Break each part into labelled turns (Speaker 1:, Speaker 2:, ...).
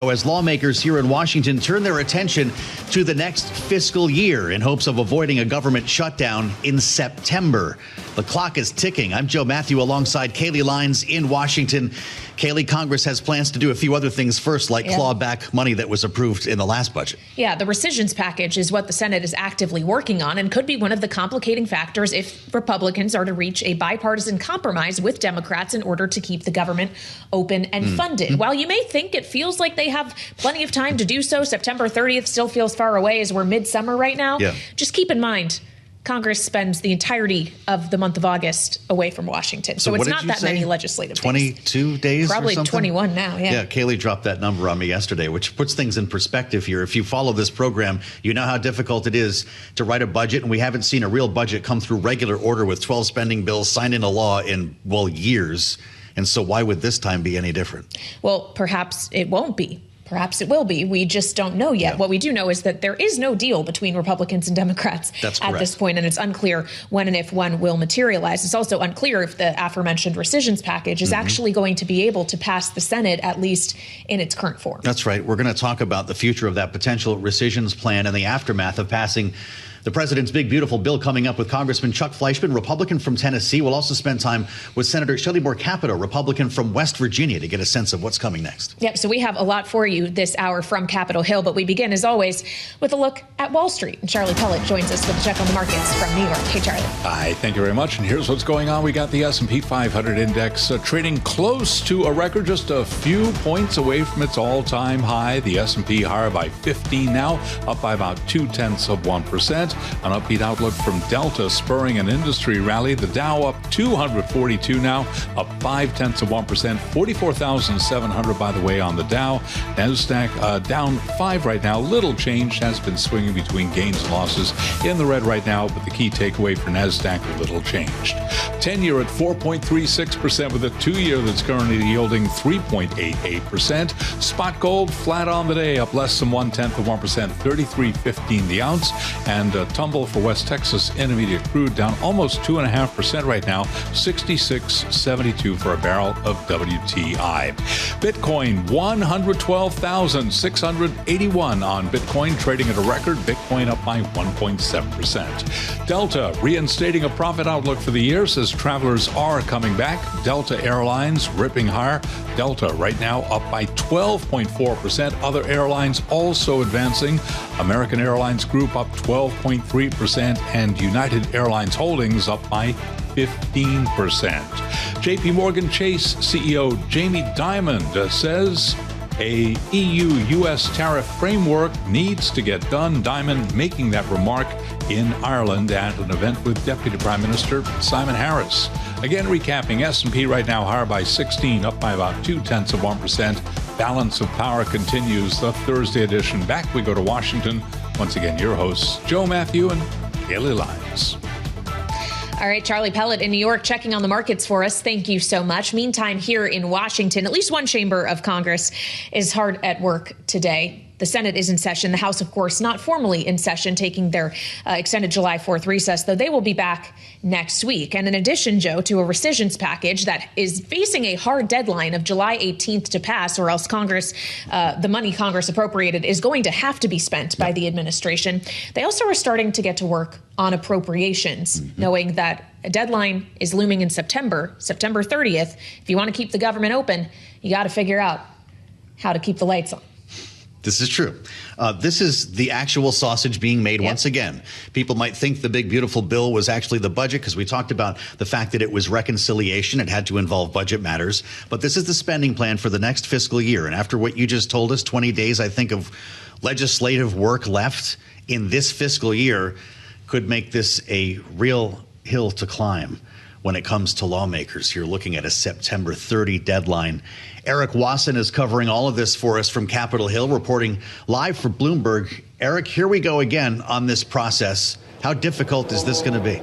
Speaker 1: As lawmakers here in Washington turn their attention to the next fiscal year in hopes of avoiding a government shutdown in September. The clock is ticking. I'm Joe Matthew alongside Kaylee Lines in Washington. Kaylee, Congress has plans to do a few other things first, like claw back money that was approved in the last budget.
Speaker 2: Yeah, the rescissions package is what the Senate is actively working on and could be one of the complicating factors if Republicans are to reach a bipartisan compromise with Democrats in order to keep the government open and funded. While you may think it feels like they have plenty of time to do so, September 30th still feels far away as we're midsummer right now. Just keep in mind, Congress spends the entirety of the month of August away from Washington. So it's not that many legislative days.
Speaker 1: 22 days
Speaker 2: Probably
Speaker 1: or something?
Speaker 2: 21 now,
Speaker 1: Yeah, Kaylee dropped that number on me yesterday, which puts things in perspective here. If you follow this program, you know how difficult it is to write a budget, and we haven't seen a real budget come through regular order with 12 spending bills signed into law in, well, years. And so why would this time be any different?
Speaker 2: Well, perhaps it won't be. Perhaps it will be. We just don't know yet. What we do know is that there is no deal between Republicans and Democrats at this point, and it's unclear when and if one will materialize. It's also unclear if the aforementioned rescissions package is actually going to be able to pass the Senate, at least in its current form.
Speaker 1: That's right. We're going to talk about the future of that potential rescissions plan and the aftermath of passing the president's big, beautiful bill coming up with Congressman Chuck Fleischman, Republican from Tennessee. We'll also spend time with Senator Shelley Moore Capito, Republican from West Virginia, to get a sense of what's coming next.
Speaker 2: Yep, so we have a lot for you this hour from Capitol Hill, but we begin, as always, with a look at Wall Street. And Charlie Pellet joins us with a check on the markets from New York. Hey, Charlie.
Speaker 3: Hi, thank you very much. And here's what's going on. We got the S&P 500 index trading close to a record, just a few points away from its all-time high. The S&P higher by 15 now, up by about 0.2%. An upbeat outlook from Delta spurring an industry rally. The Dow up 242 now, up 0.5%, 44,700 by the way on the Dow. NASDAQ down 5 right now. Little change, has been swinging between gains and losses in the red right now, but the key takeaway for NASDAQ, a little changed. 10-year at 4.36% with a 2-year that's currently yielding 3.88%. Spot gold flat on the day, up less than 0.1%, 33.15 the ounce, and tumble for West Texas Intermediate crude down almost 2.5% right now, 66.72 for a barrel of WTI. Bitcoin 112,681 on Bitcoin, trading at a record. Bitcoin up by 1.7%. Delta reinstating a profit outlook for the year, says travelers are coming back. Delta Airlines ripping higher. Delta right now up by 12.4%. Other airlines also advancing. American Airlines Group up 12.3%, and United Airlines Holdings up by 15%. JP Morgan Chase CEO Jamie Dimon says a EU-US tariff framework needs to get done. Dimon making that remark in Ireland at an event with Deputy Prime Minister Simon Harris. Again, recapping, S&P right now higher by 16, up by about 0.2%. Balance of Power continues, the Thursday edition. Back we go to Washington. Once again, your hosts, Joe Matthew and Kaylee Lines.
Speaker 2: All right, Charlie Pellet in New York checking on the markets for us. Thank you so much. Meantime, here in Washington, at least one chamber of Congress is hard at work today. The Senate is in session. The House, of course, not formally in session, taking their extended July 4th recess, though they will be back next week. And in addition, Joe, to a rescissions package that is facing a hard deadline of July 18th to pass, or else Congress, the money Congress appropriated is going to have to be spent by the administration. They also are starting to get to work on appropriations, knowing that a deadline is looming in September 30th. If you want to keep the government open, you got to figure out how to keep the lights on.
Speaker 1: This is true. This is the actual sausage being made once again. People might think the big, beautiful bill was actually the budget because we talked about the fact that it was reconciliation. It had to involve budget matters. But this is the spending plan for the next fiscal year. And after what you just told us, 20 days, I think, of legislative work left in this fiscal year could make this a real hill to climb when it comes to lawmakers. You're looking at a September 30 deadline. Eric Wasson is covering all of this for us from Capitol Hill, reporting live for Bloomberg. Eric, here we go again on this process. How difficult is this going to be?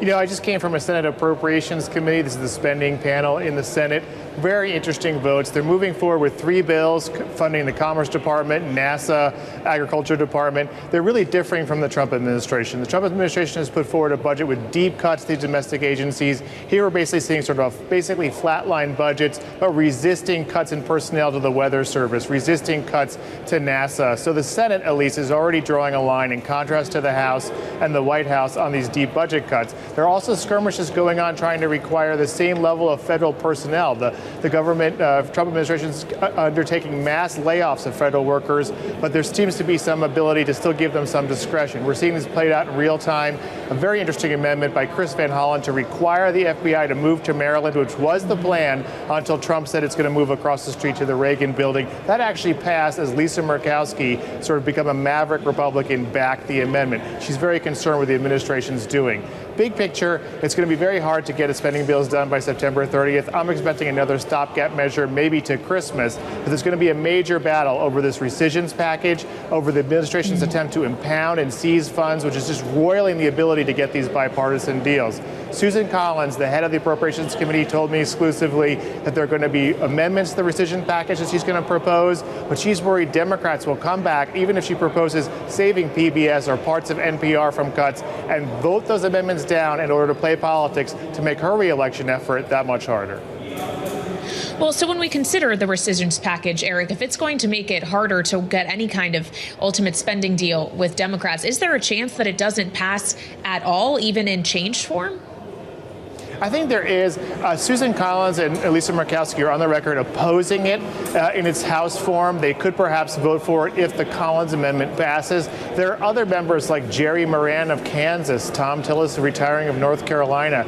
Speaker 4: You know, I just came from a Senate Appropriations Committee. This is the spending panel in the Senate. very interesting votes. They're moving forward with 3 bills funding the Commerce Department, NASA, Agriculture Department. They're really differing from the Trump administration. The Trump administration has put forward a budget with deep cuts to domestic agencies. Here we're basically seeing sort of basically flatline budgets, but resisting cuts in personnel to the Weather Service, resisting cuts to NASA. So the Senate, at least, is already drawing a line in contrast to the House and the White House on these deep budget cuts. There are also skirmishes going on trying to require the same level of federal personnel. The government, Trump administration is undertaking mass layoffs of federal workers, but there seems to be some ability to still give them some discretion. We're seeing this played out in real time. A very interesting amendment by Chris Van Hollen to require the FBI to move to Maryland, which was the plan until Trump said it's going to move across the street to the Reagan building. That actually passed as Lisa Murkowski sort of become a maverick Republican, backed the amendment. She's very concerned with the administration's doing. Big picture, it's going to be very hard to get spending bills done by September 30th. I'm expecting another stopgap measure, maybe to Christmas, but there's going to be a major battle over this rescissions package, over the administration's attempt to impound and seize funds, which is just roiling the ability to get these bipartisan deals. Susan Collins, the head of the Appropriations Committee, told me exclusively that there are going to be amendments to the rescission package that she's going to propose, but she's worried Democrats will come back, even if she proposes saving PBS or parts of NPR from cuts, and vote those amendments down in order to play politics to make her re-election effort that much harder.
Speaker 2: Well, so when we consider the rescissions package, Eric, if it's going to make it harder to get any kind of ultimate spending deal with Democrats, is there a chance that it doesn't pass at all, even in changed form?
Speaker 4: I think there is. Susan Collins and Lisa Murkowski are on the record opposing it in its House form. They could perhaps vote for it if the Collins amendment passes. There are other members like Jerry Moran of Kansas, Tom Tillis retiring of North Carolina,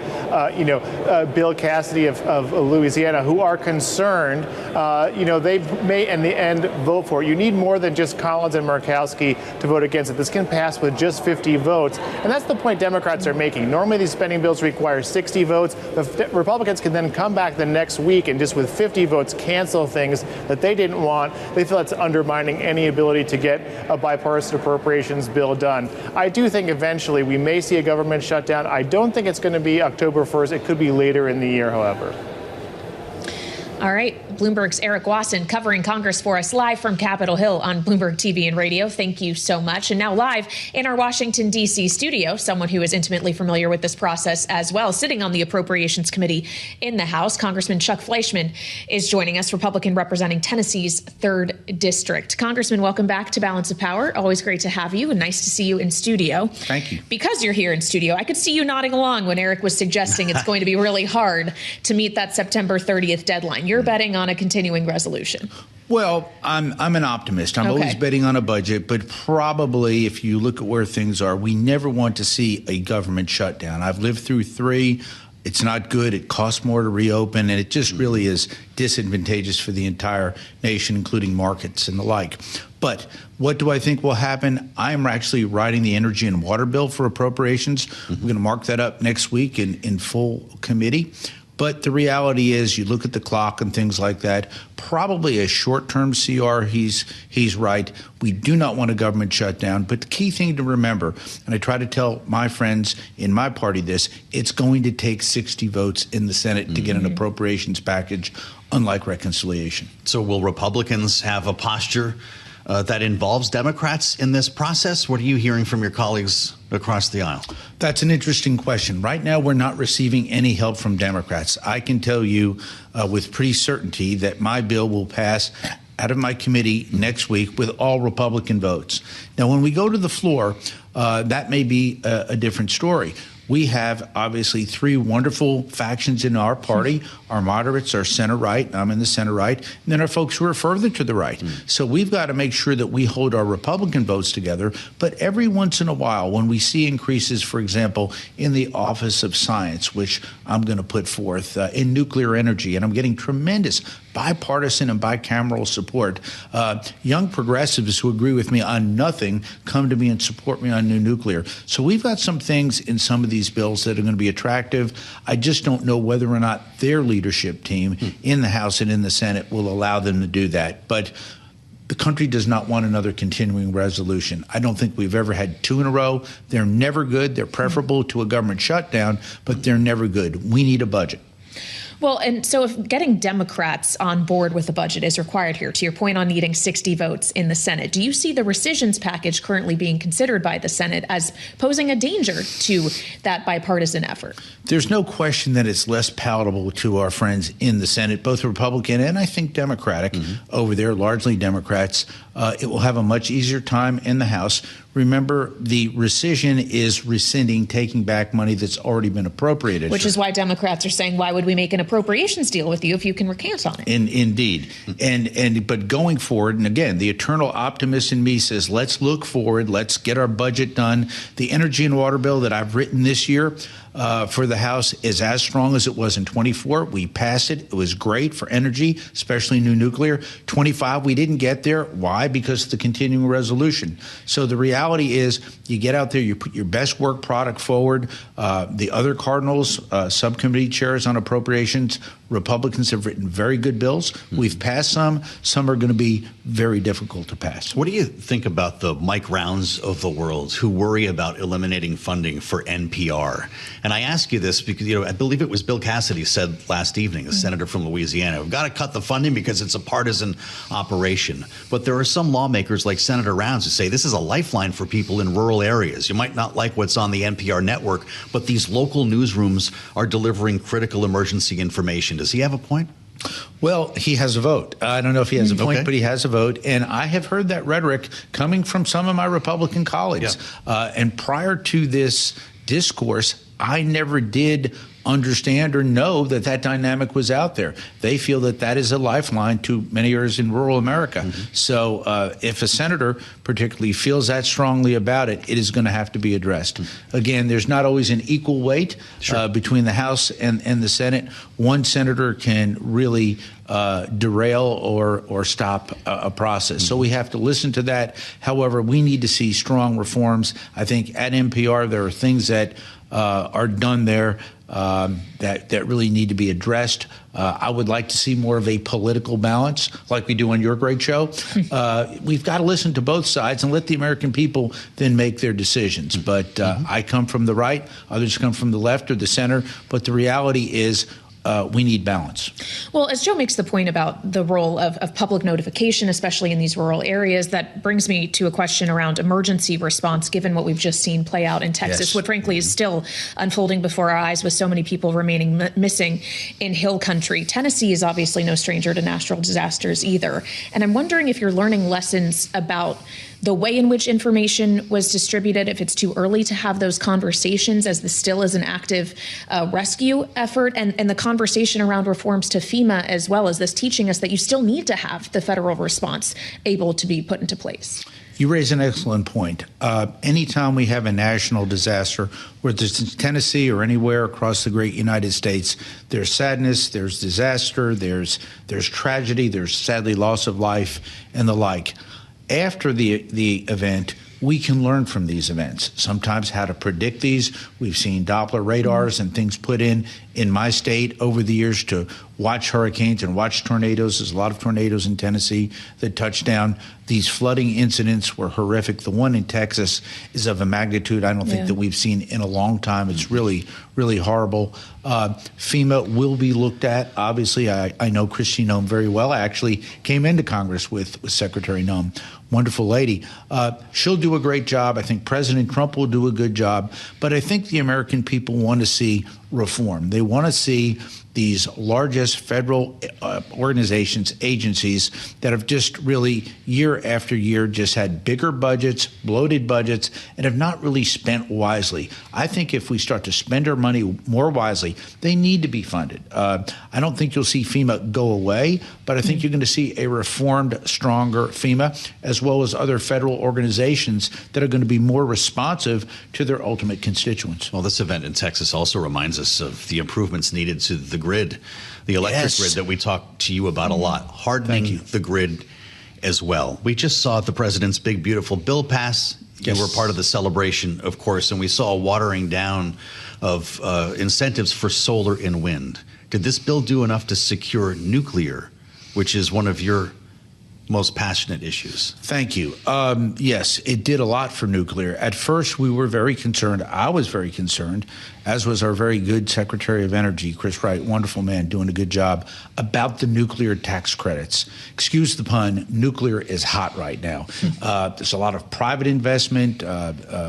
Speaker 4: Bill Cassidy of Louisiana, who are concerned. They may in the end vote for it. You need more than just Collins and Murkowski to vote against it. This can pass with just 50 votes. And that's the point Democrats are making. Normally these spending bills require 60 votes. The Republicans can then come back the next week and just with 50 votes cancel things that they didn't want. They feel that's undermining any ability to get a bipartisan appropriations bill done. I do think eventually we may see a government shutdown. I don't think it's going to be October 1st. It could be later in the year, however.
Speaker 2: All right. Bloomberg's Eric Wasson covering Congress for us live from Capitol Hill on Bloomberg TV and radio. Thank you so much. And now live in our Washington, D.C. studio, someone who is intimately familiar with this process as well, sitting on the Appropriations Committee in the House, Congressman Chuck Fleischman is joining us, Republican representing Tennessee's 3rd District. Congressman, welcome back to Balance of Power. Always great to have you and nice to see you in studio.
Speaker 1: Thank you.
Speaker 2: Because you're here in studio, I could see you nodding along when Eric was suggesting it's going to be really hard to meet that September 30th deadline. You're betting on a continuing resolution.
Speaker 5: Well, I'm an optimist. I'm always betting on a budget, but probably if you look at where things are, we never want to see a government shutdown. I've lived through 3. It's not good. It costs more to reopen, and it just really is disadvantageous for the entire nation, including markets and the like. But what do I think will happen? I'm actually writing the energy and water bill for appropriations. We're going to mark that up next week in full committee. But the reality is, you look at the clock and things like that, probably a short-term CR, he's right. We do not want a government shutdown. But the key thing to remember, and I try to tell my friends in my party this, it's going to take 60 votes in the Senate to get an appropriations package, unlike reconciliation.
Speaker 1: So will Republicans have a posture that involves Democrats in this process? What are you hearing from your colleagues across the aisle?
Speaker 5: That's an interesting question. Right now, we're not receiving any help from Democrats. I can tell you with pretty certainty that my bill will pass out of my committee next week with all Republican votes. Now, when we go to the floor, that may be a different story. We have, obviously, 3 wonderful factions in our party. Our moderates are center-right. I'm in the center-right. And then our folks who are further to the right. So we've got to make sure that we hold our Republican votes together. But every once in a while, when we see increases, for example, in the Office of Science, which I'm going to put forth, in nuclear energy, and I'm getting tremendous bipartisan and bicameral support. Young progressives who agree with me on nothing come to me and support me on new nuclear. So we've got some things in some of these bills that are going to be attractive. I just don't know whether or not their leadership team in the House and in the Senate will allow them to do that. But the country does not want another continuing resolution. I don't think we've ever had 2 in a row. They're never good. They're preferable to a government shutdown, but they're never good. We need a budget.
Speaker 2: Well, and so if getting Democrats on board with the budget is required here, to your point on needing 60 votes in the Senate, do you see the rescissions package currently being considered by the Senate as posing a danger to that bipartisan effort?
Speaker 5: There's no question that it's less palatable to our friends in the Senate, both Republican and I think Democratic over there, largely Democrats. It will have a much easier time in the House. Remember, the rescission is rescinding, taking back money that's already been appropriated.
Speaker 2: Which is why Democrats are saying, why would we make an appropriations deal with you if you can recant on it?
Speaker 5: Indeed. But going forward, and again, the eternal optimist in me says, let's look forward, let's get our budget done. The energy and water bill that I've written this year for the House is as strong as it was in 24. We passed it. It was great for energy, especially new nuclear. 25, we didn't get there. Why? Because of the continuing resolution. So the reality is you get out there, you put your best work product forward. The other Cardinals, subcommittee chairs on appropriations, Republicans have written very good bills. We've passed some. Some are going to be very difficult to pass.
Speaker 1: What do you think about the Mike Rounds of the world who worry about eliminating funding for NPR? And I ask you this because, I believe it was Bill Cassidy said last evening, a senator from Louisiana, we've got to cut the funding because it's a partisan operation. But there are some lawmakers like Senator Rounds who say this is a lifeline for people in rural areas. You might not like what's on the NPR network, but these local newsrooms are delivering critical emergency information. Does he have a point?
Speaker 5: Well, he has a vote. I don't know if he has a point, but he has a vote. And I have heard that rhetoric coming from some of my Republican colleagues. Yeah. And prior to this discourse, I never did understand or know that that dynamic was out there. They feel that that is a lifeline to many areas in rural America. So if a senator particularly feels that strongly about it, it is going to have to be addressed. Again, there's not always an equal weight between the House and the Senate. One senator can really derail or stop a process. So we have to listen to that. However, we need to see strong reforms. I think at NPR there are things that are done there that really need to be addressed. I would like to see more of a political balance like we do on your great show. We've got to listen to both sides and let the American people then make their decisions. But I come from the right, others come from the left or the center. But the reality is we need balance.
Speaker 2: Well, as Joe makes the point about the role of public notification, especially in these rural areas, that brings me to a question around emergency response, given what we've just seen play out in Texas, what frankly is still unfolding before our eyes with so many people remaining missing in hill country. Tennessee is obviously no stranger to natural disasters either. And I'm wondering if you're learning lessons about the way in which information was distributed, if it's too early to have those conversations as this still is an active rescue effort, and the conversation around reforms to FEMA as well as this teaching us that you still need to have the federal response able to be put into place.
Speaker 5: You raise an excellent point. Anytime we have a national disaster, whether it's in Tennessee or anywhere across the great United States, there's sadness, there's disaster, there's tragedy, there's sadly loss of life and the like. After the event, we can learn from these events, sometimes how to predict these. We've seen Doppler radars and things put in my state over the years to watch hurricanes and watch tornadoes. There's a lot of tornadoes in Tennessee that touch down. These flooding incidents were horrific. The one in Texas is of a magnitude I don't think that we've seen in a long time. It's really, really horrible. FEMA will be looked at. Obviously, I know Christy Noem very well. I actually came into Congress with Secretary Noem. Wonderful lady. She'll do a great job. I think President Trump will do a good job. But I think the American people want to see reform. They want to see these largest federal organizations, agencies that have just really year after year just had bigger budgets, bloated budgets, and have not really spent wisely. I think if we start to spend our money more wisely, they need to be funded. I don't think you'll see FEMA go away, but I think you're going to see a reformed, stronger FEMA, as well as other federal organizations that are going to be more responsive to their ultimate constituents.
Speaker 1: Well, this event in Texas also reminds us of the improvements needed to the grid, the electric grid that we talked to you about a lot, hardening the grid as well. We just saw the president's big, beautiful bill pass. You were part of the celebration, of course, and we saw a watering down of incentives for solar and wind. Did this bill do enough to secure nuclear, which is one of your most passionate issues.
Speaker 5: Thank you. Yes, it did a lot for nuclear. At first, we were very concerned. I was very concerned, as was our very good Secretary of Energy, Chris Wright, wonderful man, doing a good job, about the nuclear tax credits. Excuse the pun, nuclear is hot right now. There's a lot of private investment.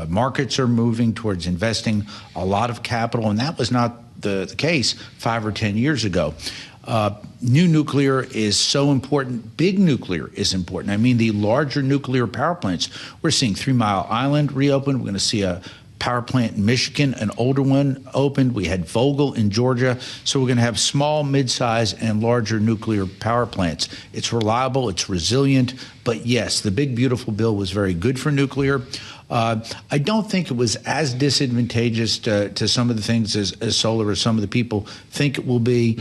Speaker 5: Markets are moving towards investing a lot of capital, and that was not the case 5 or 10 years ago. New nuclear is so important. Big nuclear is important. I mean, the larger nuclear power plants. We're seeing 3 Mile Island reopened. We're going to see a power plant in Michigan, an older one opened. We had Vogtle in Georgia. So we're going to have small, mid-size, and larger nuclear power plants. It's reliable. It's resilient. But yes, the big, beautiful bill was very good for nuclear. I don't think it was as disadvantageous to some of the things as solar as some of the people think it will be.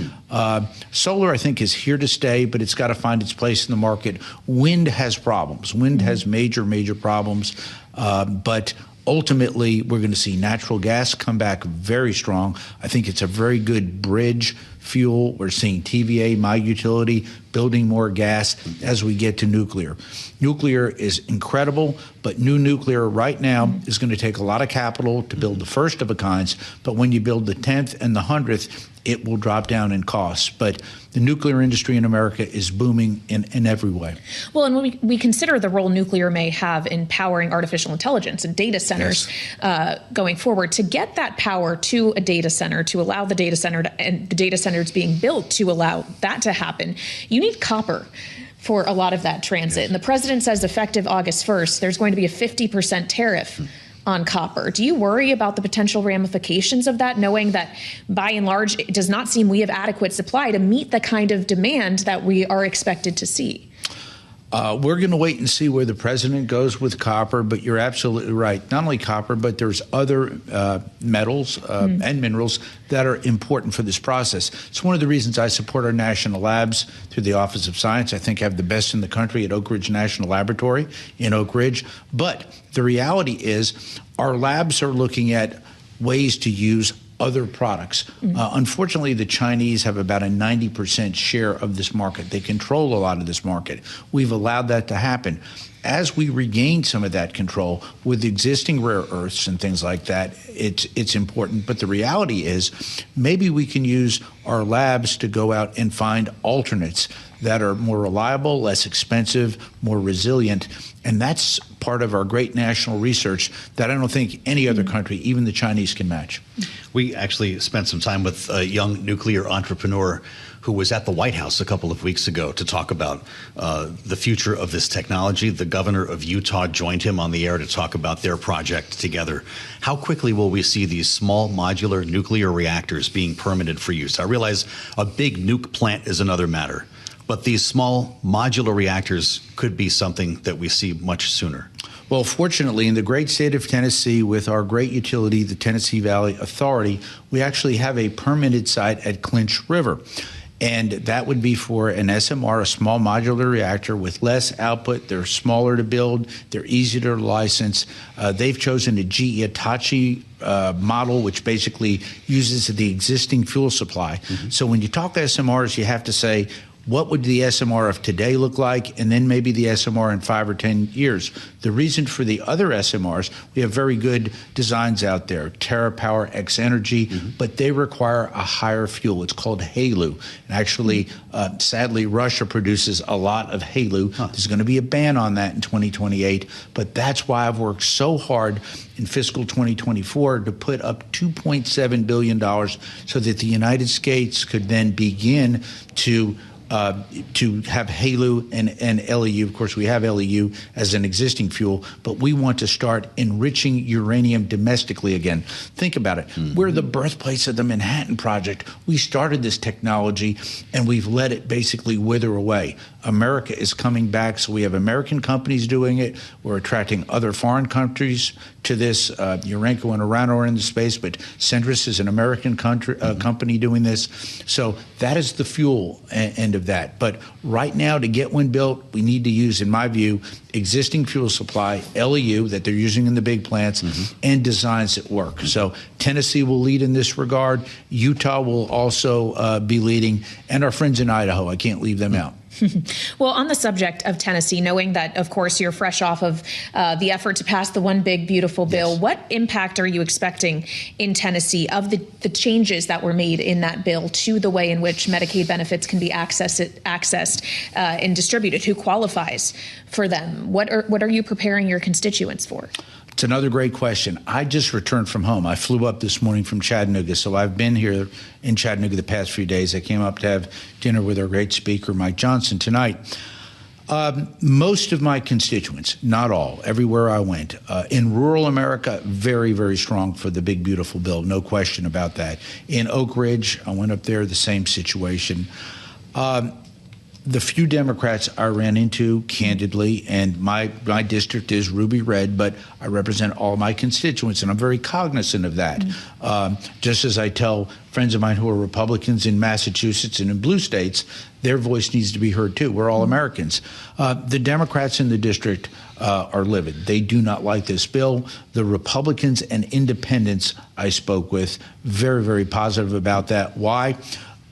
Speaker 5: Solar, I think, is here to stay, but it's got to find its place in the market. Wind has problems. Wind has major, major problems. But ultimately, we're going to see natural gas come back very strong. I think it's a very good bridge fuel. We're seeing TVA, my utility, building more gas as we get to nuclear. Nuclear is incredible, but new nuclear right now is going to take a lot of capital to build the first of a kinds. But when you build the 10th and the 100th, it will drop down in costs. But the nuclear industry in America is booming in every way.
Speaker 2: Well, and when we consider the role nuclear may have in powering artificial intelligence and data centers going forward, to get that power to a data center, to allow the data center and the data centers being built to allow that to happen, you need copper for a lot of that transit. And the president says effective August 1st, there's going to be a 50% tariff on copper. Do you worry about the potential ramifications of that, knowing that by and large, it does not seem we have adequate supply to meet the kind of demand that we are expected to see?
Speaker 5: We're going to wait and see where the president goes with copper, but you're absolutely right. Not only copper, but there's other metals and minerals that are important for this process. It's one of the reasons I support our national labs through the Office of Science. I think I have the best in the country at Oak Ridge National Laboratory in Oak Ridge. But the reality is our labs are looking at ways to use other products. Unfortunately, the Chinese have about a 90% share of this market. They control a lot of this market. We've allowed that to happen. As we regain some of that control with existing rare earths and things like that, it's important. But the reality is maybe we can use our labs to go out and find alternates that are more reliable, less expensive, more resilient. And that's part of our great national research that I don't think any other country, even the Chinese, can match.
Speaker 1: We actually spent some time with a young nuclear entrepreneur who was at the White House a couple of weeks ago to talk about the future of this technology. The governor of Utah joined him on the air to talk about their project together. How quickly will we see these small modular nuclear reactors being permitted for use? I realize a big nuke plant is another matter, but these small modular reactors could be something that we see much sooner.
Speaker 5: Well, fortunately, in the great state of Tennessee, with our great utility, the Tennessee Valley Authority, we actually have a permitted site at Clinch River. And that would be for an SMR, a small modular reactor with less output. They're smaller to build. They're easier to license. They've chosen a GE Hitachi model, which basically uses the existing fuel supply. So when you talk SMRs, you have to say, what would the SMR of today look like, and then maybe the SMR in 5 or 10 years. The reason for the other SMRs, we have very good designs out there, TerraPower, X Energy, but they require a higher fuel. It's called HALEU. And actually, sadly, Russia produces a lot of HALEU. There's going to be a ban on that in 2028, but that's why I've worked so hard in fiscal 2024 to put up $2.7 billion so that the United States could then begin to have HALEU and LEU. Of course, we have LEU as an existing fuel, but we want to start enriching uranium domestically again. Think about it. We're the birthplace of the Manhattan Project. We started this technology, and we've let it basically wither away. America is coming back, so we have American companies doing it. We're attracting other foreign countries to this. Urenco and Orano are in the space, but Centrus is an American company doing this. So that is the fuel end of that. But right now, to get one built, we need to use, in my view, existing fuel supply, LEU, that they're using in the big plants, and designs that work. So Tennessee will lead in this regard. Utah will also be leading, and our friends in Idaho. I can't leave them out.
Speaker 2: Well, on the subject of Tennessee, knowing that, of course, you're fresh off of the effort to pass the One Big Beautiful Bill, what impact are you expecting in Tennessee of the changes that were made in that bill to the way in which Medicaid benefits can be accessed and distributed? Who qualifies for them? What are you preparing your constituents for?
Speaker 5: It's another great question. I just returned from home. I flew up this morning from Chattanooga, so I've been here in Chattanooga the past few days. I came up to have dinner with our great speaker, Mike Johnson, tonight. Most of my constituents, not all, everywhere I went, in rural America, very, very strong for the Big Beautiful Bill, no question about that. In Oak Ridge, I went up there, the same situation. The few Democrats I ran into, candidly, and my district is ruby red, but I represent all my constituents, and I'm very cognizant of that. Just as I tell friends of mine who are Republicans in Massachusetts and in blue states, their voice needs to be heard too. We're all Americans. The Democrats in the district are livid. They do not like this bill. The Republicans and independents I spoke with, very, very positive about that. Why?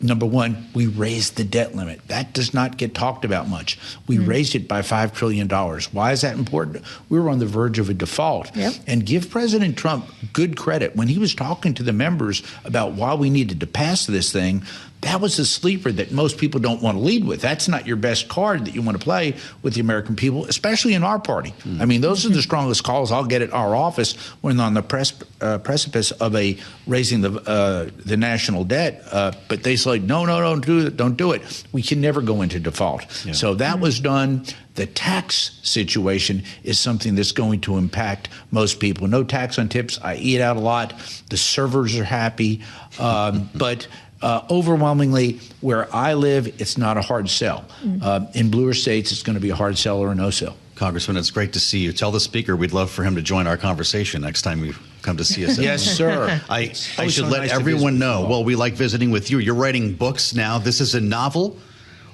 Speaker 5: Number one, we raised the debt limit. That does not get talked about much. We raised it by $5 trillion. Why is that important? We were on the verge of a default.
Speaker 2: Yep.
Speaker 5: And give President Trump good credit. When he was talking to the members about why we needed to pass this thing, that was a sleeper that most people don't want to lead with. That's not your best card that you want to play with the American people, especially in our party. I mean, those are the strongest calls I'll get at our office when on the precipice of raising the national debt. But they say, no, don't do it. We can never go into default. Yeah. So that was done. The tax situation is something that's going to impact most people. No tax on tips. I eat out a lot. The servers are happy. But overwhelmingly, where I live, it's not a hard sell. In bluer states, it's going to be a hard sell or a no sell.
Speaker 1: Congressman, it's great to see you. Tell the speaker we'd love for him to join our conversation next time you come to see us.
Speaker 5: Yes, sir.
Speaker 1: I should let everyone know. Well, we like visiting with you. You're writing books now. This is a novel,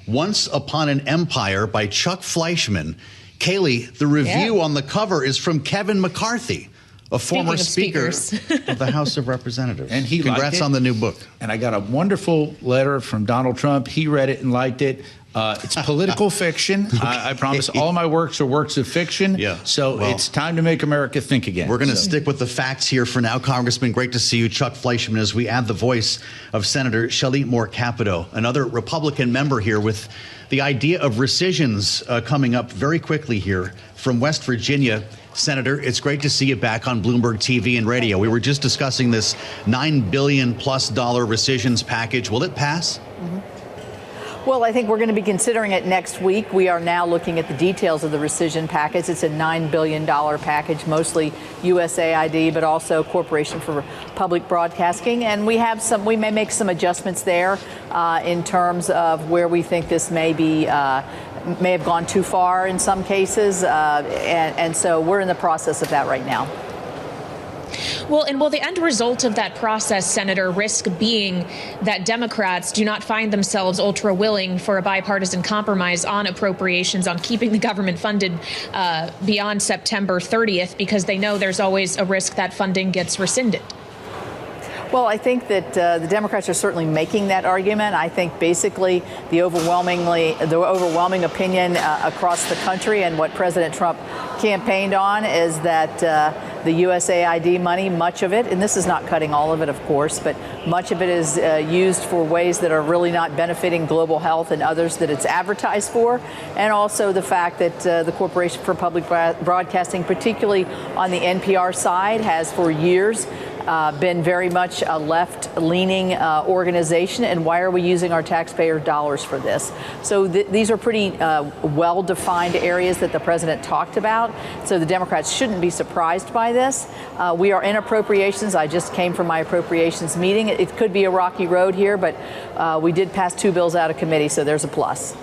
Speaker 1: Once Upon an Empire by Chuck Fleischman. Kaylee, the review on the cover is from Kevin McCarthy, a former speaker of the House of Representatives.
Speaker 5: And he
Speaker 1: Congrats on the new book.
Speaker 5: And I got a wonderful letter from Donald Trump. He read it and liked it. It's political fiction. I promise all my works are works of fiction.
Speaker 1: Yeah.
Speaker 5: So it's time to make America think again.
Speaker 1: We're going to stick with the facts here for now. Congressman, great to see you. Chuck Fleischman, as we add the voice of Senator Shelley Moore Capito, another Republican member here with the idea of rescissions coming up very quickly here from West Virginia. Senator, it's great to see you back on Bloomberg TV and radio. We were just discussing this $9 billion+ rescissions package. Will it pass?
Speaker 6: Well, I think we're going to be considering it next week. We are now looking at the details of the rescission package. It's a $9 billion package, mostly USAID, but also Corporation for Public Broadcasting. And we may make some adjustments there in terms of where we think this may have gone too far in some cases. And so we're in the process of that right now.
Speaker 2: Well, and will the end result of that process, Senator, risk being that Democrats do not find themselves ultra willing for a bipartisan compromise on appropriations, on keeping the government funded beyond September 30th, because they know there's always a risk that funding gets rescinded?
Speaker 6: Well, I think that the Democrats are certainly making that argument. I think basically the overwhelming opinion across the country and what President Trump campaigned on is that the USAID money, much of it, and this is not cutting all of it, of course, but much of it is used for ways that are really not benefiting global health and others that it's advertised for. And also the fact that the Corporation for Public Broadcasting, particularly on the NPR side, has for years been very much a left-leaning organization, and why are we using our taxpayer dollars for this? So these are pretty well-defined areas that the president talked about, so the Democrats shouldn't be surprised by this. We are in appropriations. I just came from my appropriations meeting. It could be a rocky road here, but we did pass 2 bills out of committee, so there's a plus.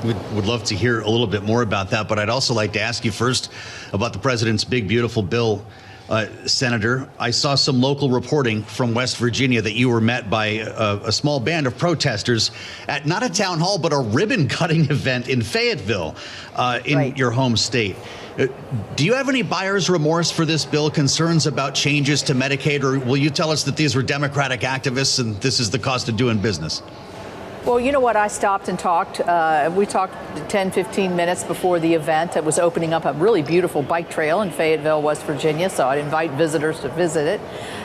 Speaker 1: Would love to hear a little bit more about that, but I'd also like to ask you first about the president's big, beautiful bill. Senator, I saw some local reporting from West Virginia that you were met by a small band of protesters at not a town hall, but a ribbon-cutting event in Fayetteville, in your home state. Do you have any buyer's remorse for this bill, concerns about changes to Medicaid, or will you tell us that these were Democratic activists and this is the cost of doing business?
Speaker 6: Well, you know what? I stopped and talked. We talked 10, 15 minutes before the event. It was opening up a really beautiful bike trail in Fayetteville, West Virginia, so I'd invite visitors to visit it.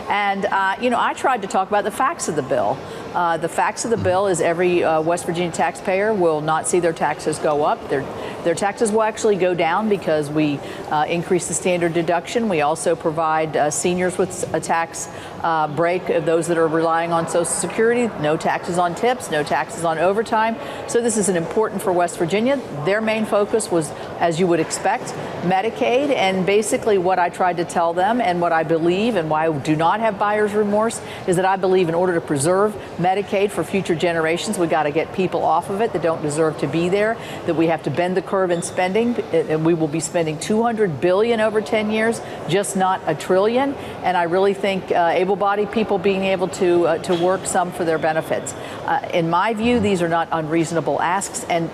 Speaker 6: And, I tried to talk about the facts of the bill. The facts of the bill is every West Virginia taxpayer will not see their taxes go up. Their taxes will actually go down because we increase the standard deduction. We also provide seniors with a tax break, those that are relying on Social Security, no taxes on tips, no taxes on overtime. So this is important for West Virginia. Their main focus was, as you would expect, Medicaid. And basically what I tried to tell them and what I believe and why I do not have buyer's remorse is that I believe in order to preserve Medicaid for future generations, we got to get people off of it that don't deserve to be there, that we have to bend the curve in spending. And we will be spending $200 billion over 10 years, just not $1 trillion. And I really think able-bodied people being able to work some for their benefits. In my view, these are not unreasonable asks. And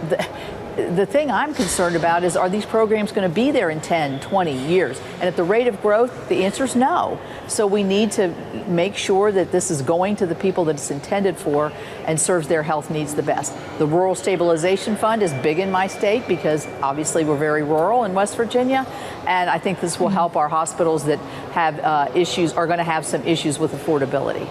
Speaker 6: the thing I'm concerned about is, are these programs going to be there in 10, 20 years? And at the rate of growth, the answer is no. So we need to make sure that this is going to the people that it's intended for and serves their health needs the best. The Rural Stabilization Fund is big in my state because obviously we're very rural in West Virginia. And I think this will help our hospitals that have issues, are going to have some issues with affordability.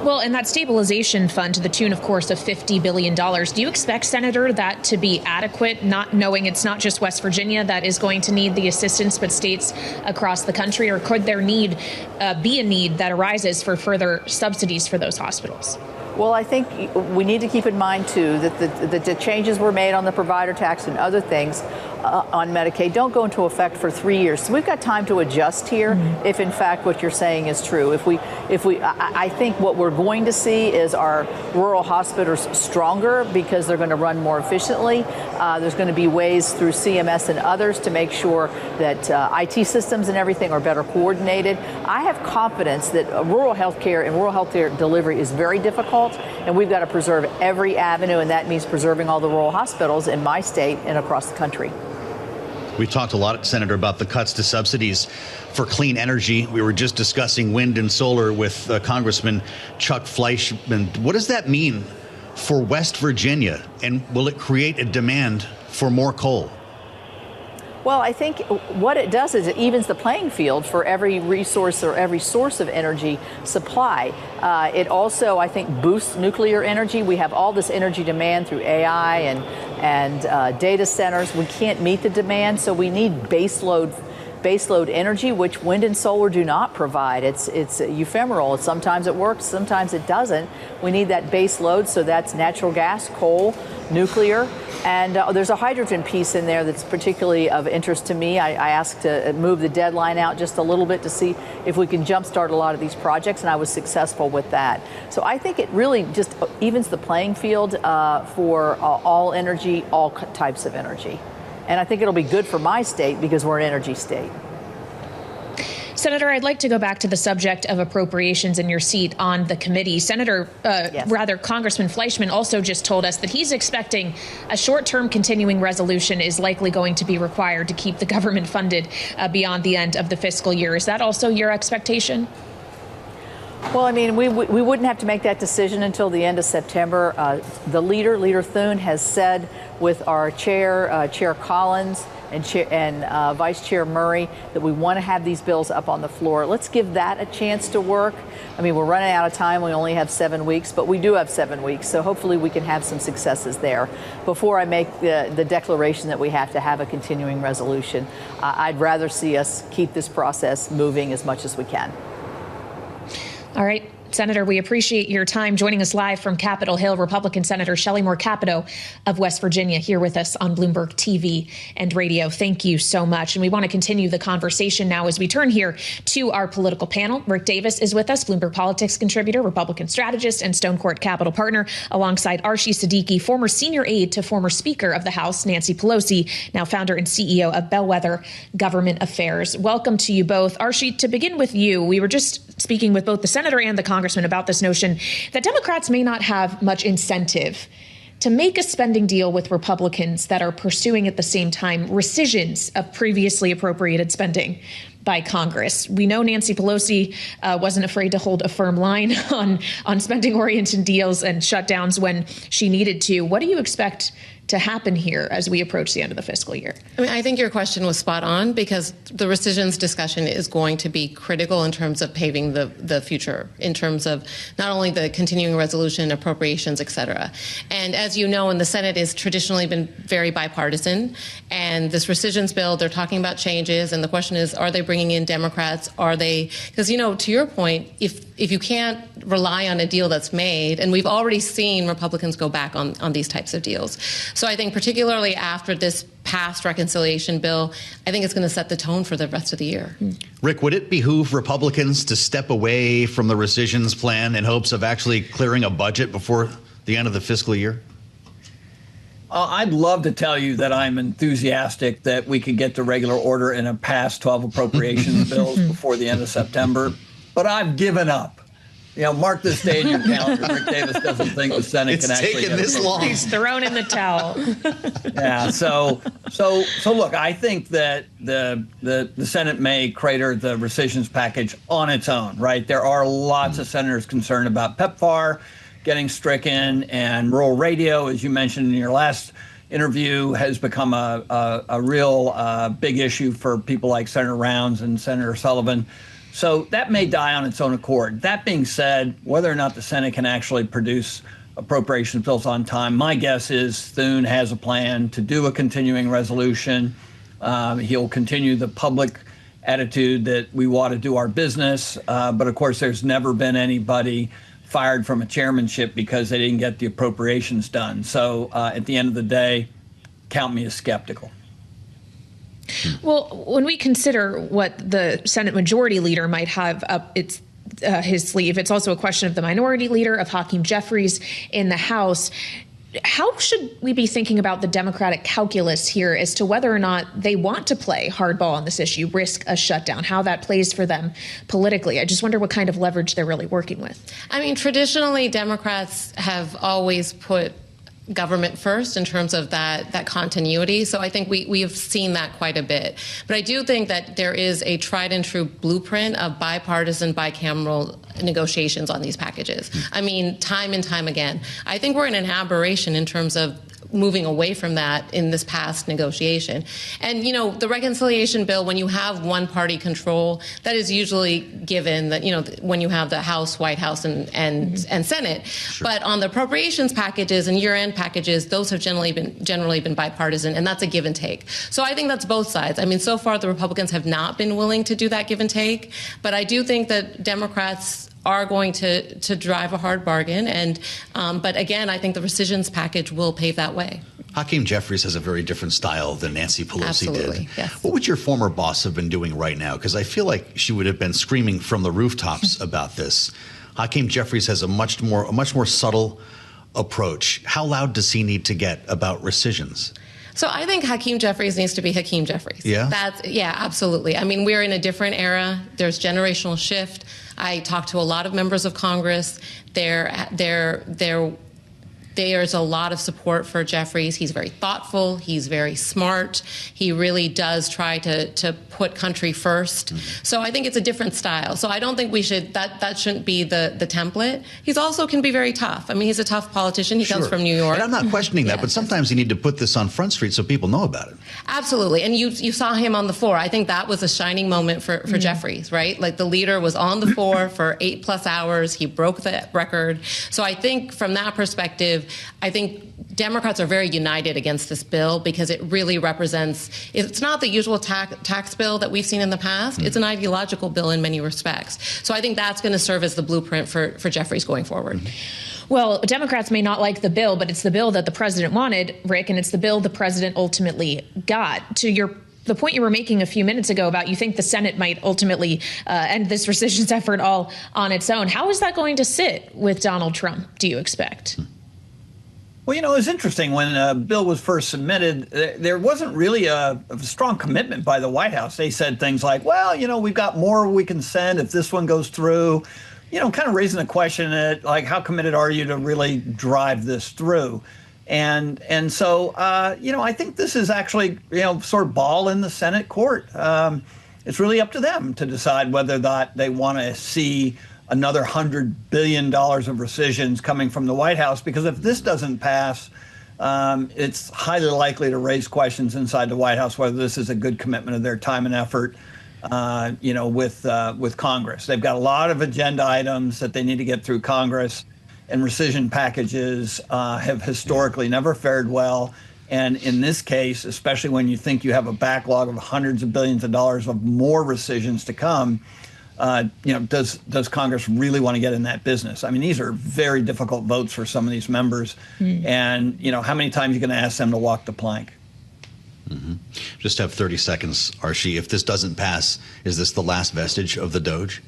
Speaker 2: Well, and that stabilization fund to the tune, of course, of $50 billion. Do you expect, Senator, that to be adequate, not knowing it's not just West Virginia that is going to need the assistance, but states across the country? Or could there be a need that arises for further subsidies for those hospitals?
Speaker 6: Well, I think we need to keep in mind, too, that the changes were made on the provider tax and other things on Medicaid don't go into effect for 3 years. So we've got time to adjust here if, in fact, what you're saying is true. I think what we're going to see is our rural hospitals stronger because they're going to run more efficiently. There's going to be ways through CMS and others to make sure that IT systems and everything are better coordinated. I have confidence that rural health care and rural health care delivery is very difficult, and we've got to preserve every avenue, and that means preserving all the rural hospitals in my state and across the country.
Speaker 1: We talked a lot, Senator, about the cuts to subsidies for clean energy. We were just discussing wind and solar with Congressman Chuck Fleischman. What does that mean for West Virginia, and will it create a demand for more coal?
Speaker 6: Well, I think what it does is it evens the playing field for every resource or every source of energy supply. It also, I think, boosts nuclear energy. We have all this energy demand through AI and data centers. We can't meet the demand, so we need baseload energy, which wind and solar do not provide. It's ephemeral. Sometimes it works, sometimes it doesn't. We need that base load, so that's natural gas, coal, nuclear, and there's a hydrogen piece in there that's particularly of interest to me. I asked to move the deadline out just a little bit to see if we can jumpstart a lot of these projects, and I was successful with that. So I think it really just evens the playing field for all energy, all types of energy. And I think it'll be good for my state because we're an energy state.
Speaker 2: Senator, I'd like to go back to the subject of appropriations in your seat on the committee. Congressman Fleischman also just told us that he's expecting a short-term continuing resolution is likely going to be required to keep the government funded beyond the end of the fiscal year. Is that also your expectation?
Speaker 6: Well, I mean, we wouldn't have to make that decision until the end of September. The Leader Thune, has said with our chair, Chair Collins, and Vice Chair Murray, that we want to have these bills up on the floor. Let's give that a chance to work. I mean, we're running out of time. We only have 7 weeks, but we do have 7 weeks. So hopefully we can have some successes there before I make the declaration that we have to have a continuing resolution. I'd rather see us keep this process moving as much as we can.
Speaker 2: All right. Senator, we appreciate your time joining us live from Capitol Hill. Republican Senator Shelley Moore Capito of West Virginia here with us on Bloomberg TV and radio. Thank you so much. And we want to continue the conversation now as we turn here to our political panel. Rick Davis is with us, Bloomberg Politics contributor, Republican strategist, and Stone Court Capital partner, alongside Archie Siddiqui, former senior aide to former Speaker of the House, Nancy Pelosi, now founder and CEO of Bellwether Government Affairs. Welcome to you both. Archie, to begin with you, we were just speaking with both the senator and the congressman about this notion that Democrats may not have much incentive to make a spending deal with Republicans that are pursuing at the same time rescissions of previously appropriated spending by Congress. We know Nancy Pelosi wasn't afraid to hold a firm line on spending-oriented deals and shutdowns when she needed to. What do you expect to happen here as we approach the end of the fiscal year?
Speaker 7: I mean, I think your question was spot on, because the rescissions discussion is going to be critical in terms of paving the future, in terms of not only the continuing resolution, appropriations, et cetera. And as you know, in the Senate has traditionally been very bipartisan. And this rescissions bill, they're talking about changes. And the question is, are they bringing in Democrats? Are they, because, you know, to your point, if you can't rely on a deal that's made, and we've already seen Republicans go back on these types of deals. So I think particularly after this past reconciliation bill, I think it's going to set the tone for the rest of the year.
Speaker 1: Rick, would it behoove Republicans to step away from the rescissions plan in hopes of actually clearing a budget before the end of the fiscal year?
Speaker 8: I'd love to tell you that I'm enthusiastic that we could get to regular order in a past 12 appropriations bills before the end of September, but I've given up. You know, mark this day in your calendar. Rick Davis doesn't think the Senate can actually.
Speaker 1: It's taken this long.
Speaker 2: He's thrown in the towel.
Speaker 8: Yeah. So look, I think that the Senate may crater the rescissions package on its own. Right. There are lots of senators concerned about PEPFAR getting stricken, and rural radio, as you mentioned in your last interview, has become a real big issue for people like Senator Rounds and Senator Sullivan. So that may die on its own accord. That being said, whether or not the Senate can actually produce appropriations bills on time, my guess is Thune has a plan to do a continuing resolution. He'll continue the public attitude that we want to do our business. But of course, there's never been anybody fired from a chairmanship because they didn't get the appropriations done. So at the end of the day, count me as skeptical.
Speaker 2: Well, when we consider what the Senate Majority Leader might have up his sleeve, it's also a question of the Minority Leader, of Hakeem Jeffries in the House. How should we be thinking about the Democratic calculus here as to whether or not they want to play hardball on this issue, risk a shutdown, how that plays for them politically? I just wonder what kind of leverage they're really working with.
Speaker 7: I mean, traditionally, Democrats have always put government first in terms of that continuity. So I think we have seen that quite a bit. But I do think that there is a tried and true blueprint of bipartisan, bicameral negotiations on these packages. I mean, time and time again. I think we're in an aberration in terms of moving away from that in this past negotiation. And, you know, the reconciliation bill, when you have one party control, that is usually given that, you know, when you have the House, White House, and Senate. Sure. But on the appropriations packages and year-end packages, those have generally been bipartisan, and that's a give and take. So I think that's both sides. I mean, so far the Republicans have not been willing to do that give and take, but I do think that Democrats are going to drive a hard bargain. And but again, I think the rescissions package will pave that way.
Speaker 1: Hakeem Jeffries has a very different style than Nancy Pelosi
Speaker 7: Absolutely,
Speaker 1: did.
Speaker 7: Yes.
Speaker 1: What would your former boss have been doing right now? Because I feel like she would have been screaming from the rooftops about this. Hakeem Jeffries has a much more subtle approach. How loud does he need to get about rescissions?
Speaker 7: So I think Hakeem Jeffries needs to be Hakeem Jeffries.
Speaker 1: Yeah?
Speaker 7: Yeah, absolutely. I mean, we're in a different era. There's generational shift. I talked to a lot of members of Congress. There's a lot of support for Jeffries. He's very thoughtful. He's very smart. He really does try to put country first. Mm-hmm. So I think it's a different style. So I don't think we should, that shouldn't be the template. He's also can be very tough. I mean, he's a tough politician. He comes from New York.
Speaker 1: And I'm not questioning that, but sometimes you need to put this on Front Street so people know about it.
Speaker 7: Absolutely. And you saw him on the floor. I think that was a shining moment for Jeffries, right? Like the leader was on the floor for 8+ hours. He broke the record. So I think from that perspective, I think Democrats are very united against this bill because it really represents, it's not the usual tax bill that we've seen in the past. It's an ideological bill in many respects. So I think that's going to serve as the blueprint for Jeffries going forward.
Speaker 2: Well, Democrats may not like the bill, but it's the bill that the president wanted, Rick, and it's the bill the president ultimately got. To the point you were making a few minutes ago about you think the Senate might ultimately end this rescissions effort all on its own, how is that going to sit with Donald Trump, do you expect?
Speaker 8: Well, you know, it's interesting. When the bill was first submitted, there wasn't really a strong commitment by the White House. They said things like, well, you know, we've got more we can send if this one goes through, you know, kind of raising the question that, like, how committed are you to really drive this through? And so, you know, I think this is actually, you know, sort of ball in the Senate court. it's really up to them to decide whether or not they want to see another $100 billion of rescissions coming from the White House, because if this doesn't pass, it's highly likely to raise questions inside the White House whether this is a good commitment of their time and effort, with Congress. They've got a lot of agenda items that they need to get through Congress, and rescission packages have historically never fared well. And in this case, especially when you think you have a backlog of hundreds of billions of dollars of more rescissions to come, does Congress really want to get in that business? I mean, these are very difficult votes for some of these members. And, how many times are you going to ask them to walk the plank?
Speaker 1: Just have 30 seconds, Archie. If this doesn't pass, is this the last vestige of the Doge?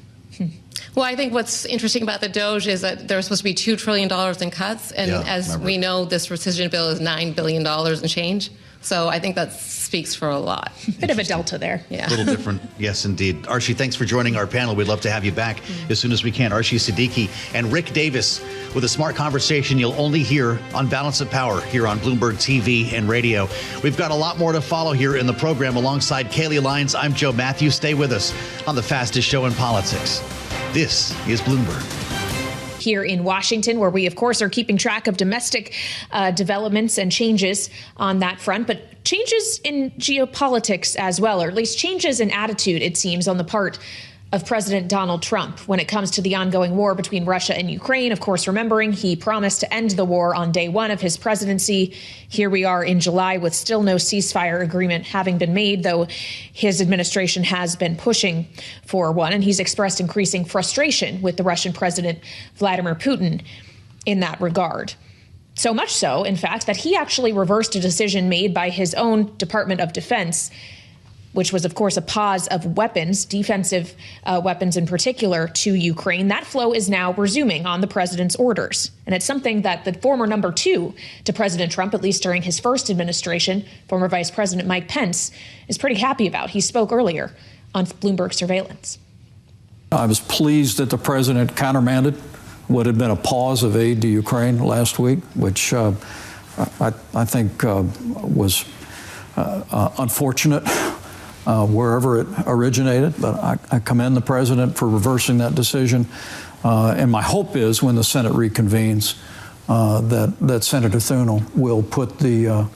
Speaker 7: Well, I think what's interesting about the Doge is that there's supposed to be $2 trillion in cuts. And as we know, this rescission bill is $9 billion and change. So I think that speaks for a lot.
Speaker 2: Bit of a delta there.
Speaker 1: Yeah. A little different. Yes, indeed. Archie, thanks for joining our panel. We'd love to have you back as soon as we can. Archie Siddiqui and Rick Davis with a smart conversation you'll only hear on Balance of Power here on Bloomberg TV and radio. We've got a lot more to follow here in the program. Alongside Kaylee Lyons, I'm Joe Matthews. Stay with us on the fastest show in politics. This is Bloomberg.
Speaker 2: Here in Washington, where we, of course, are keeping track of domestic developments and changes on that front, but changes in geopolitics as well, or at least changes in attitude, it seems, on the part of President Donald Trump when it comes to the ongoing war between Russia and Ukraine. Of course, remembering he promised to end the war on day one of his presidency. Here we are in July with still no ceasefire agreement having been made, though his administration has been pushing for one. And he's expressed increasing frustration with the Russian President Vladimir Putin in that regard. So much so, in fact, that he actually reversed a decision made by his own Department of Defense, which was, of course, a pause of weapons, defensive weapons in particular, to Ukraine. That flow is now resuming on the president's orders. And it's something that the former number two to President Trump, at least during his first administration, former Vice President Mike Pence, is pretty happy about. He spoke earlier on Bloomberg Surveillance.
Speaker 9: I was pleased that the president countermanded what had been a pause of aid to Ukraine last week, which I think was unfortunate. Wherever it originated, but I commend the president for reversing that decision. And my hope is when the Senate reconvenes that Senator Thune will put the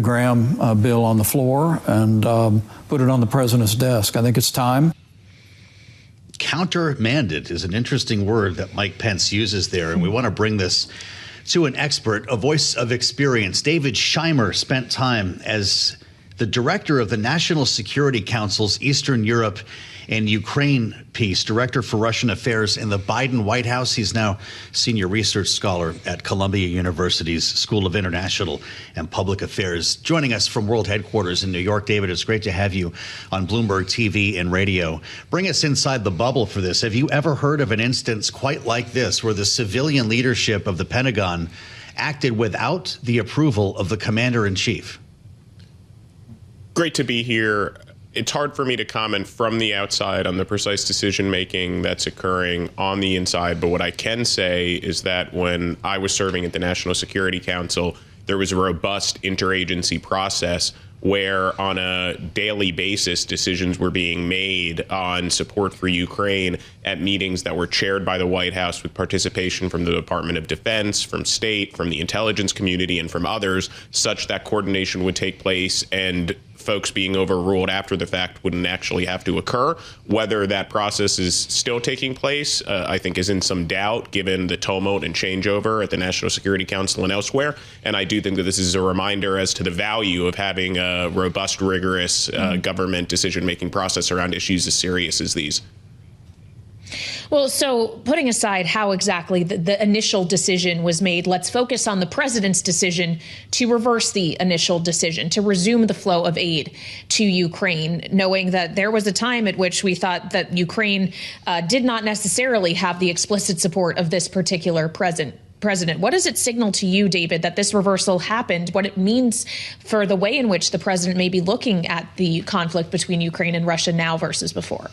Speaker 9: Graham bill on the floor and put it on the president's desk. I think it's time.
Speaker 1: Countermanded is an interesting word that Mike Pence uses there, and we want to bring this to an expert, a voice of experience. David Scheimer spent time as the director of the National Security Council's Eastern Europe and Ukraine piece, director for Russian affairs in the Biden White House. He's now senior research scholar at Columbia University's School of International and Public Affairs. Joining us from world headquarters in New York, David, it's great to have you on Bloomberg TV and radio. Bring us inside the bubble for this. Have you ever heard of an instance quite like this, where the civilian leadership of the Pentagon acted without the approval of the commander-in-chief?
Speaker 10: Great to be here. It's hard for me to comment from the outside on the precise decision-making that's occurring on the inside. But what I can say is that when I was serving at the National Security Council, there was a robust interagency process where on a daily basis, decisions were being made on support for Ukraine at meetings that were chaired by the White House with participation from the Department of Defense, from state, from the intelligence community, and from others, such that coordination would take place and folks being overruled after the fact wouldn't actually have to occur. Whether that process is still taking place, I think is in some doubt given the tumult and changeover at the National Security Council and elsewhere. And I do think that this is a reminder as to the value of having a robust, rigorous government decision-making process around issues as serious as these.
Speaker 2: Well, so putting aside how exactly the initial decision was made, let's focus on the president's decision to reverse the initial decision, to resume the flow of aid to Ukraine, knowing that there was a time at which we thought that Ukraine did not necessarily have the explicit support of this particular president. What does it signal to you, David, that this reversal happened, what it means for the way in which the president may be looking at the conflict between Ukraine and Russia now versus before?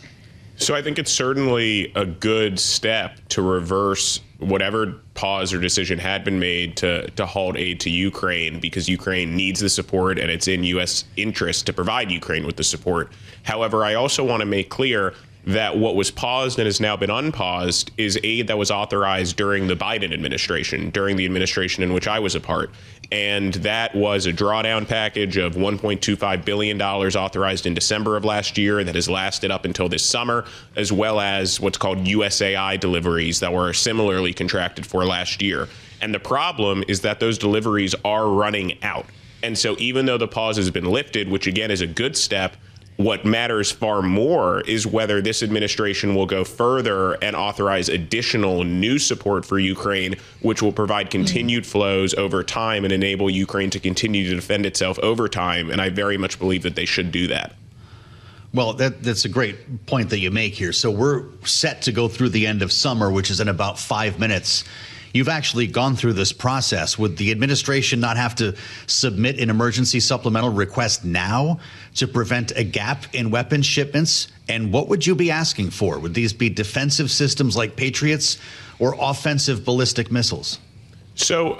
Speaker 10: So I think it's certainly a good step to reverse whatever pause or decision had been made to halt aid to Ukraine, because Ukraine needs the support and it's in U.S. interest to provide Ukraine with the support. However, I also want to make clear that what was paused and has now been unpaused is aid that was authorized during the Biden administration, during the administration in which I was a part. And that was a drawdown package of $1.25 billion authorized in December of last year that has lasted up until this summer, as well as what's called USAI deliveries that were similarly contracted for last year. And the problem is that those deliveries are running out. And so even though the pause has been lifted, which again is a good step, what matters far more is whether this administration will go further and authorize additional new support for Ukraine, which will provide continued flows over time and enable Ukraine to continue to defend itself over time. And I very much believe that they should do that.
Speaker 1: Well, that's a great point that you make here. So we're set to go through the end of summer, which is in about 5 minutes. You've actually gone through this process. Would the administration not have to submit an emergency supplemental request now to prevent a gap in weapons shipments? And what would you be asking for? Would these be defensive systems like Patriots or offensive ballistic missiles?
Speaker 10: So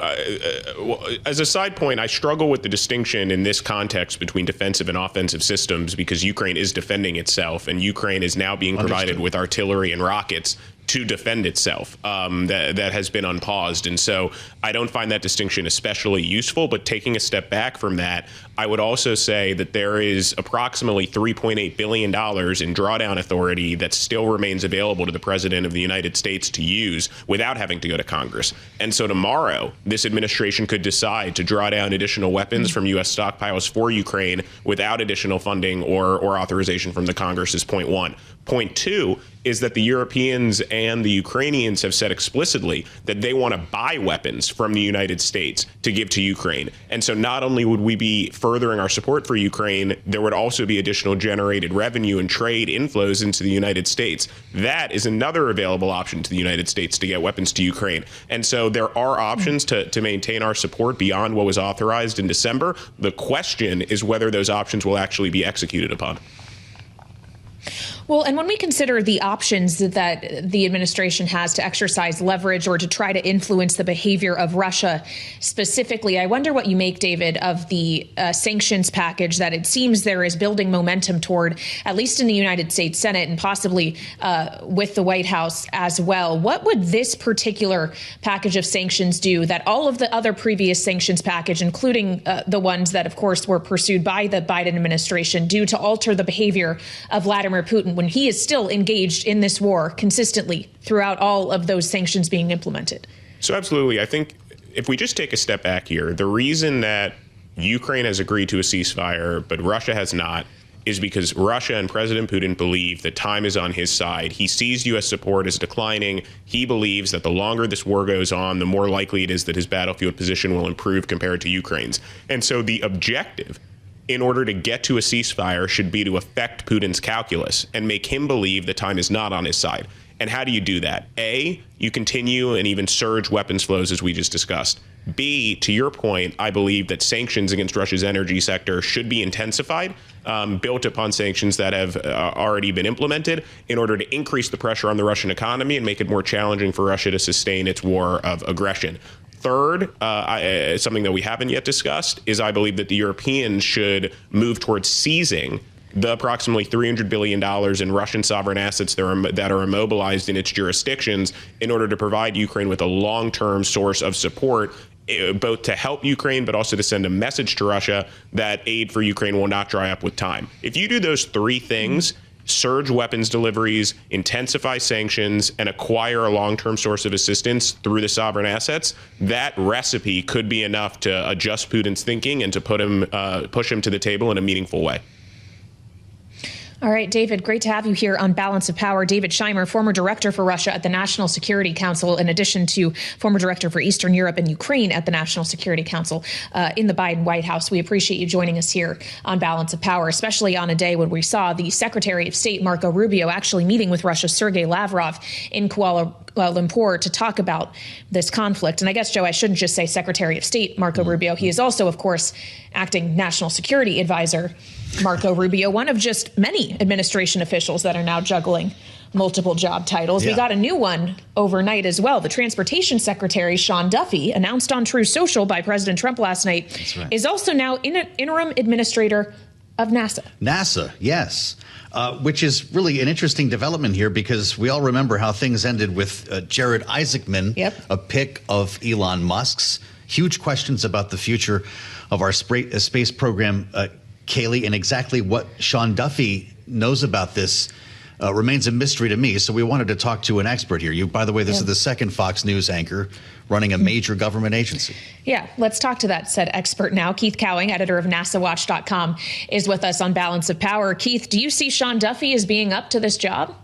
Speaker 10: as a side point, I struggle with the distinction in this context between defensive and offensive systems, because Ukraine is defending itself and Ukraine is now being provided with artillery and rockets to defend itself that has been unpaused. And so I don't find that distinction especially useful. But taking a step back from that, I would also say that there is approximately $3.8 billion in drawdown authority that still remains available to the President of the United States to use without having to go to Congress. And so tomorrow, this administration could decide to draw down additional weapons from U.S. stockpiles for Ukraine without additional funding or authorization from the Congress, is point one. Point two is that the Europeans and the Ukrainians have said explicitly that they want to buy weapons from the United States to give to Ukraine. And so not only would we be furthering our support for Ukraine, there would also be additional generated revenue and trade inflows into the United States. That is another available option to the United States to get weapons to Ukraine. And so there are options to maintain our support beyond what was authorized in December. The question is whether those options will actually be executed upon.
Speaker 2: Well, and when we consider the options that the administration has to exercise leverage or to try to influence the behavior of Russia specifically, I wonder what you make, David, of the sanctions package that it seems there is building momentum toward, at least in the United States Senate and possibly with the White House as well. What would this particular package of sanctions do that all of the other previous sanctions package, including the ones that, of course, were pursued by the Biden administration, do to alter the behavior of Vladimir Putin when he is still engaged in this war consistently throughout all of those sanctions being implemented?
Speaker 10: So absolutely. I think if we just take a step back here, the reason that Ukraine has agreed to a ceasefire, but Russia has not, is because Russia and President Putin believe that time is on his side. He sees U.S. support as declining. He believes that the longer this war goes on, the more likely it is that his battlefield position will improve compared to Ukraine's. And so the objective in order to get to a ceasefire should be to affect Putin's calculus and make him believe that time is not on his side. And how do you do that? A, you continue and even surge weapons flows, as we just discussed. B, to your point, I believe that sanctions against Russia's energy sector should be intensified, built upon sanctions that have already been implemented, in order to increase the pressure on the Russian economy and make it more challenging for Russia to sustain its war of aggression. Third, something that we haven't yet discussed, is I believe that the Europeans should move towards seizing the approximately $300 billion in Russian sovereign assets that are immobilized in its jurisdictions in order to provide Ukraine with a long-term source of support, both to help Ukraine, but also to send a message to Russia that aid for Ukraine will not dry up with time. If you do those three things, surge weapons deliveries, intensify sanctions, and acquire a long-term source of assistance through the sovereign assets, that recipe could be enough to adjust Putin's thinking and to push him to the table in a meaningful way.
Speaker 2: All right, David, great to have you here on Balance of Power. David Scheimer, former director for Russia at the National Security Council, in addition to former director for Eastern Europe and Ukraine at the National Security Council in the Biden White House. We appreciate you joining us here on Balance of Power, especially on a day when we saw the Secretary of State, Marco Rubio, actually meeting with Russia's Sergei Lavrov in Kuala Lumpur to talk about this conflict. And I guess, Joe, I shouldn't just say Secretary of State Marco Rubio. He is also, of course, acting National Security Advisor Marco Rubio, one of just many administration officials that are now juggling multiple job titles.
Speaker 1: Yeah.
Speaker 2: We got a new one overnight as well. The Transportation Secretary, Sean Duffy, announced on Truth Social by President Trump last night, is also now interim administrator of NASA.
Speaker 1: NASA, yes. Which is really an interesting development here because we all remember how things ended with Jared Isaacman, a pick of Elon Musk's. Huge questions about the future of our space program, Kaylee, and exactly what Sean Duffy knows about this remains a mystery to me. So we wanted to talk to an expert here. By the way, this is the second Fox News anchor running a major government agency.
Speaker 2: Yeah, let's talk to that said expert now. Keith Cowing, editor of NASAWatch.com, is with us on Balance of Power. Keith, do you see Sean Duffy as being up to this job?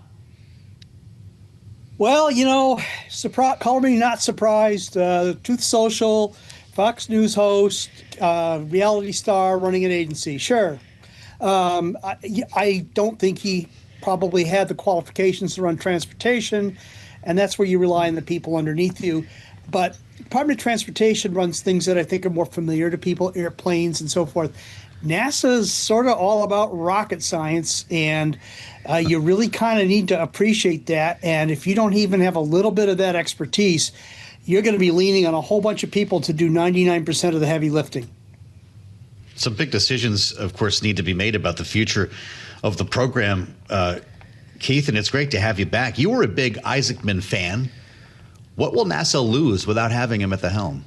Speaker 11: Well, call me not surprised. Truth Social, Fox News host, reality star running an agency. Sure. I don't think he probably had the qualifications to run transportation, and that's where you rely on the people underneath you. But Department of Transportation runs things that I think are more familiar to people, airplanes and so forth. NASA's sort of all about rocket science, and you really kind of need to appreciate that. And if you don't even have a little bit of that expertise, you're going to be leaning on a whole bunch of people to do 99% of the heavy lifting.
Speaker 1: Some big decisions, of course, need to be made about the future of the program, Keith, and it's great to have you back. You were a big Isaacman fan. What will NASA lose without having him at the helm?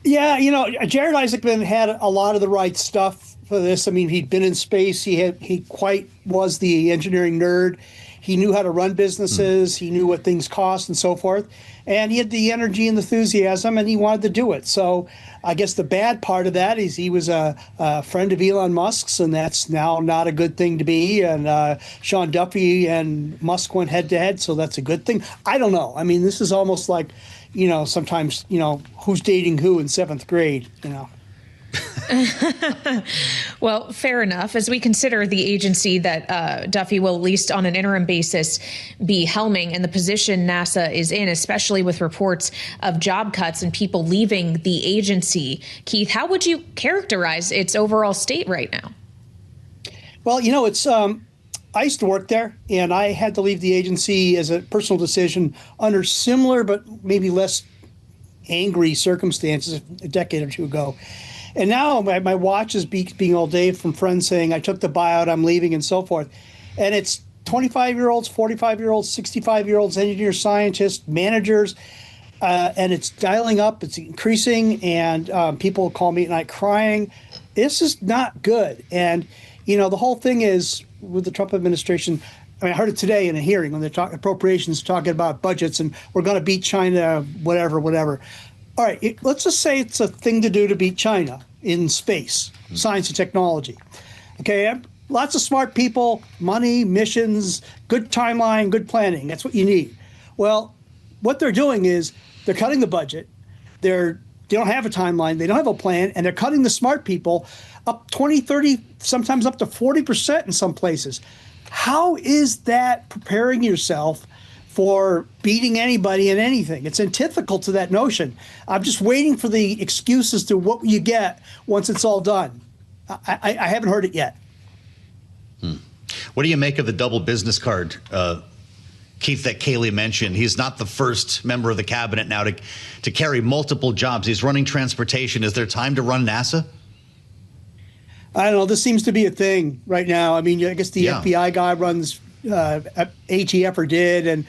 Speaker 11: Yeah, Jared Isaacman had a lot of the right stuff for this. I mean, he'd been in space. He quite was the engineering nerd. He knew how to run businesses. He knew what things cost and so forth. And he had the energy and enthusiasm, and he wanted to do it. So I guess the bad part of that is he was a friend of Elon Musk's, and that's now not a good thing to be. And Sean Duffy and Musk went head-to-head, so that's a good thing. I don't know. I mean, this is almost like, sometimes, who's dating who in seventh grade,
Speaker 2: Well, fair enough. As we consider the agency that Duffy will, at least on an interim basis, be helming and the position NASA is in, especially with reports of job cuts and people leaving the agency, Keith, how would you characterize its overall state right now?
Speaker 11: Well, it's I used to work there, and I had to leave the agency as a personal decision under similar but maybe less angry circumstances a decade or two ago. And now my watch is being all day from friends saying, I took the buyout, I'm leaving, and so forth. And it's 25-year-olds, 45-year-olds, 65-year-olds, engineers, scientists, managers, and it's dialing up, it's increasing, and people call me at night crying. This is not good. And, the whole thing is with the Trump administration, I heard it today in a hearing when they're talking appropriations, talking about budgets, and we're going to beat China, whatever. All right, let's just say it's a thing to do to beat China in space, science and technology. Okay, lots of smart people, money, missions, good timeline, good planning. That's what you need. Well, what they're doing is they're cutting the budget. They don't have a timeline. They don't have a plan, and they're cutting the smart people up 20, 30, sometimes up to 40% in some places. How is that preparing yourself for beating anybody in anything? It's antithetical to that notion. I'm just waiting for the excuses to what you get once it's all done. I haven't heard it yet.
Speaker 1: What do you make of the double business card, Keith, that Kaylee mentioned? He's not the first member of the cabinet now to carry multiple jobs. He's running transportation. Is there time to run NASA?
Speaker 11: I don't know. This seems to be a thing right now. I mean, I guess the FBI guy runs ATF or did, and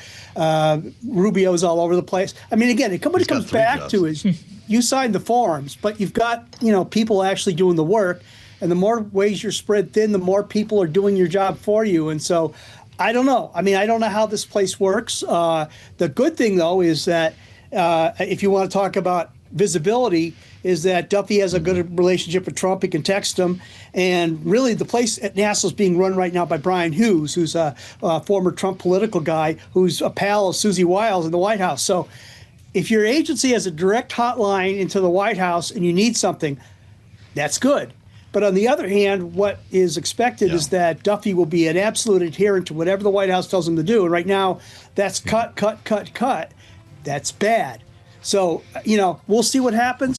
Speaker 11: Rubio's all over the place. I mean, again, what it comes back to is you signed the forms, but you've got, people actually doing the work. And the more ways you're spread thin, the more people are doing your job for you. And so I don't know. I mean, I don't know how this place works. The good thing, though, is that if you want to talk about visibility, is that Duffy has a good relationship with Trump. He can text him. And really, the place at NASA is being run right now by Brian Hughes, who's a former Trump political guy, who's a pal of Susie Wiles in the White House. So if your agency has a direct hotline into the White House and you need something, that's good. But on the other hand, what is expected is that Duffy will be an absolute adherent to whatever the White House tells him to do. And right now, that's cut. That's bad. So, we'll see what happens.